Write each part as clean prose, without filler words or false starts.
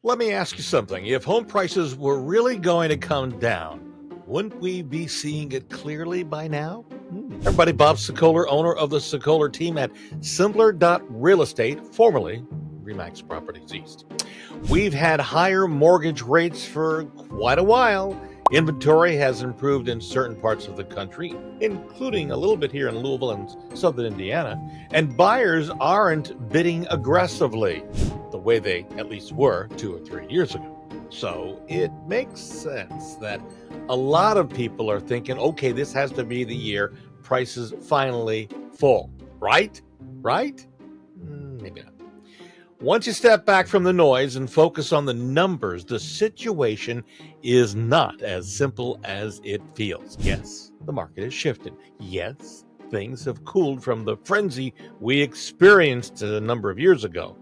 Let me ask you something. If home prices were really going to come down, wouldn't we be seeing it clearly by now? Everybody, Bob Sokoler, owner of the Sokoler team at simpler.realestate, formerly Remax Properties East. We've had higher mortgage rates for quite a while. Inventory has improved in certain parts of the country, including a little bit here in Louisville and southern Indiana, and buyers aren't bidding aggressively the way they at least were 2 or 3 years ago. So it makes sense that a lot of people are thinking, okay, this has to be the year prices finally fall, right? Right? Maybe not. Once you step back from the noise and focus on the numbers, the situation is not as simple as it feels. Yes, the market has shifted. Yes, things have cooled from the frenzy we experienced a number of years ago.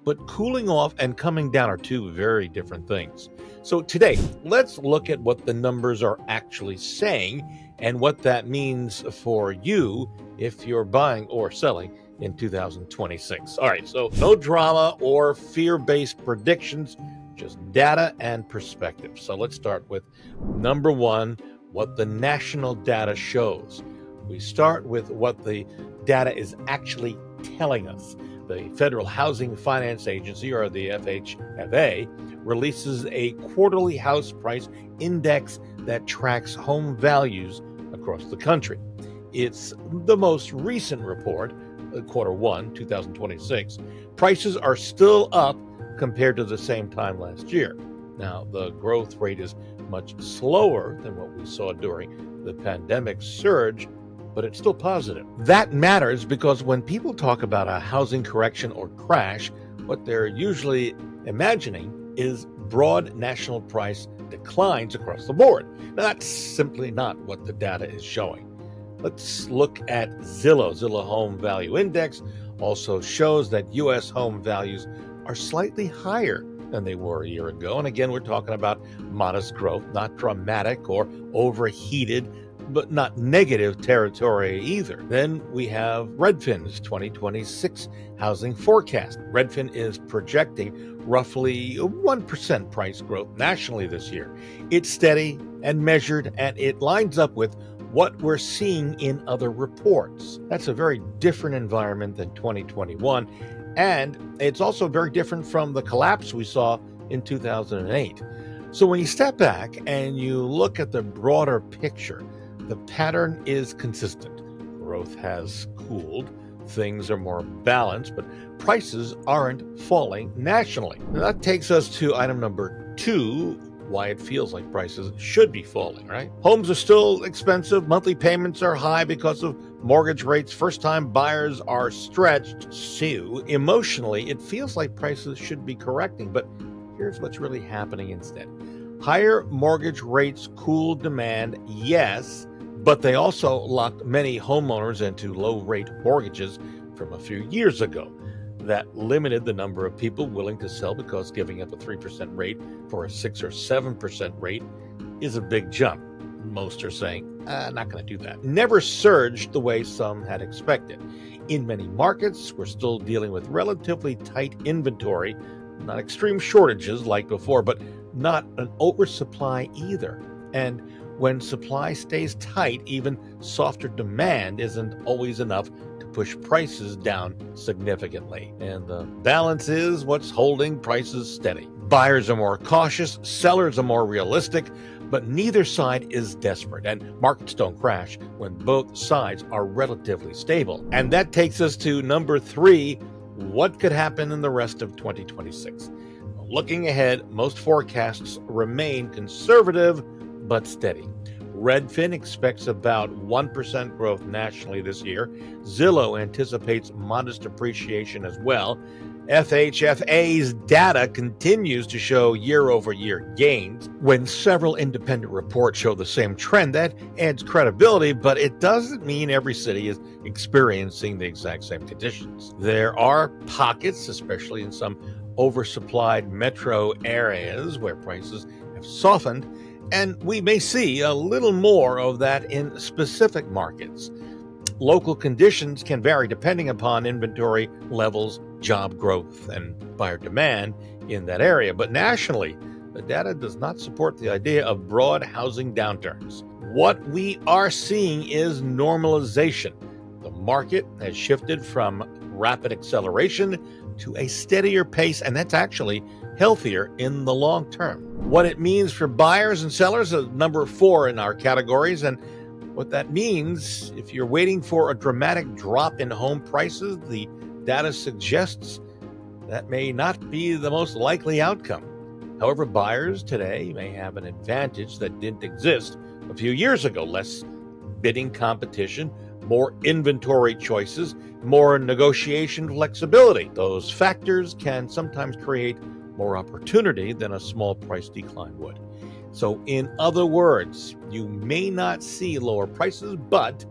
But cooling off and coming down are two very different things. So today, let's look at what the numbers are actually saying and what that means for you if you're buying or selling in 2026. All right, so no drama or fear-based predictions, just data and perspective. So let's start with number one, what the national data shows. We start with what the data is actually telling us. The Federal Housing Finance Agency, or the FHFA, releases a quarterly house price index that tracks home values across the country. It's the most recent report, quarter one, 2026. Prices are still up compared to the same time last year. Now, the growth rate is much slower than what we saw during the pandemic surge, but it's still positive. That matters because when people talk about a housing correction or crash, what they're usually imagining is broad national price declines across the board. Now, that's simply not what the data is showing. Let's look at Zillow. Zillow Home Value Index also shows that U.S. home values are slightly higher than they were a year ago. And again, we're talking about modest growth, not dramatic or overheated, but not negative territory either. Then we have Redfin's 2026 housing forecast. Redfin is projecting roughly 1% price growth nationally this year. It's steady and measured, and it lines up with what we're seeing in other reports. That's a very different environment than 2021, and it's also very different from the collapse we saw in 2008. So when you step back and you look at the broader picture, the pattern is consistent. Growth has cooled, things are more balanced, but prices aren't falling nationally. Now that takes us to item number two, why it feels like prices should be falling, right? Homes are still expensive, monthly payments are high because of mortgage rates, first-time buyers are stretched. So emotionally, it feels like prices should be correcting, but here's what's really happening instead. Higher mortgage rates cool demand, yes, but they also locked many homeowners into low-rate mortgages from a few years ago. That limited the number of people willing to sell because giving up a 3% rate for a 6 or 7% rate is a big jump. Most are saying, not going to do that. Never surged the way some had expected. In many markets, we're still dealing with relatively tight inventory, not extreme shortages like before, but not an oversupply either. And when supply stays tight, even softer demand isn't always enough to push prices down significantly. And the balance is what's holding prices steady. Buyers are more cautious, sellers are more realistic, but neither side is desperate, and markets don't crash when both sides are relatively stable. And that takes us to number three, what could happen in the rest of 2026? Looking ahead, most forecasts remain conservative but steady. Redfin expects about 1% growth nationally this year. Zillow anticipates modest appreciation as well. FHFA's data continues to show year-over-year gains. When several independent reports show the same trend, that adds credibility, but it doesn't mean every city is experiencing the exact same conditions. There are pockets, especially in some oversupplied metro areas, where prices have softened, and we may see a little more of that in specific markets. Local conditions can vary depending upon inventory levels, job growth, and buyer demand in that area. But nationally, the data does not support the idea of broad housing downturns. What we are seeing is normalization. The market has shifted from rapid acceleration to a steadier pace, and that's actually healthier in the long term. What it means for buyers and sellers is number 4 in our categories, and what that means, if you're waiting for a dramatic drop in home prices, the data suggests that may not be the most likely outcome. However, buyers today may have an advantage that didn't exist a few years ago: less bidding competition, more inventory choices, more negotiation flexibility. Those factors can sometimes create more opportunity than a small price decline would. So in other words, you may not see lower prices, but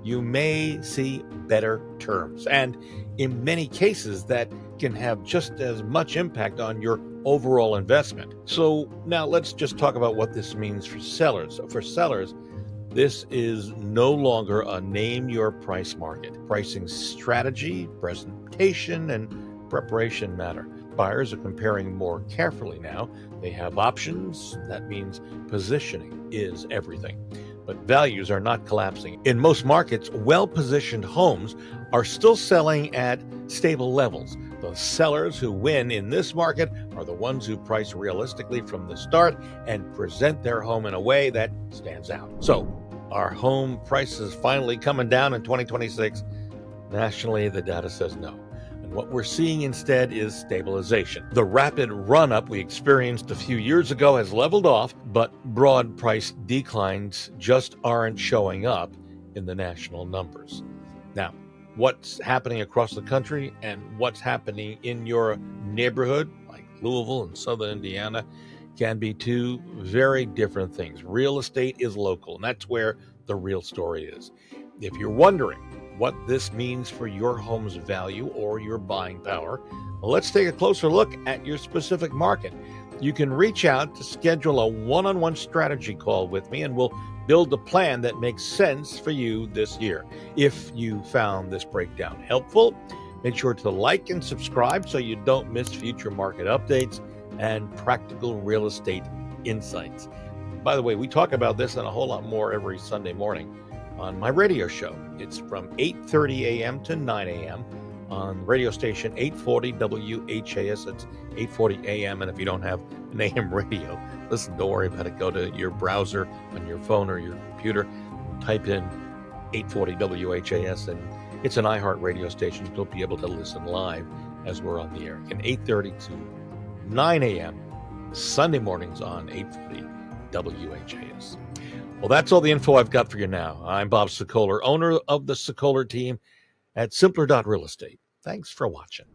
you may see better terms. And in many cases, that can have just as much impact on your overall investment. So now let's just talk about what this means for sellers. For sellers, this is no longer a name your price market. Pricing strategy, presentation, and preparation matter. Buyers are comparing more carefully now. They have options. That means positioning is everything. But values are not collapsing. In most markets, well-positioned homes are still selling at stable levels. The sellers who win in this market are the ones who price realistically from the start and present their home in a way that stands out. So, are home prices finally coming down in 2026? Nationally, the data says no. And what we're seeing instead is stabilization. The rapid run-up we experienced a few years ago has leveled off, but broad price declines just aren't showing up in the national numbers. Now, what's happening across the country and what's happening in your neighborhood, like Louisville and Southern Indiana, can be two very different things. Real estate is local, and that's where the real story is. If you're wondering what this means for your home's value or your buying power, well, let's take a closer look at your specific market. You can reach out to schedule a one-on-one strategy call with me, and we'll build a plan that makes sense for you this year. If you found this breakdown helpful, make sure to like and subscribe so you don't miss future market updates and practical real estate insights. By the way, we talk about this and a whole lot more every Sunday morning on my radio show. It's from 8:30 a.m. to 9 a.m. on radio station 840 WHAS. It's 8:40 a.m. And if you don't have an AM radio, listen, don't worry about it. Go to your browser on your phone or your computer, type in 840 WHAS, and it's an iHeart radio station. You'll be able to listen live as we're on the air. Again, 8:30 to 9 a.m. Sunday mornings on 840 WHAS. Well, that's all the info I've got for you now. I'm Bob Sokoler, owner of the Sokoler team at simpler.realestate. Thanks for watching.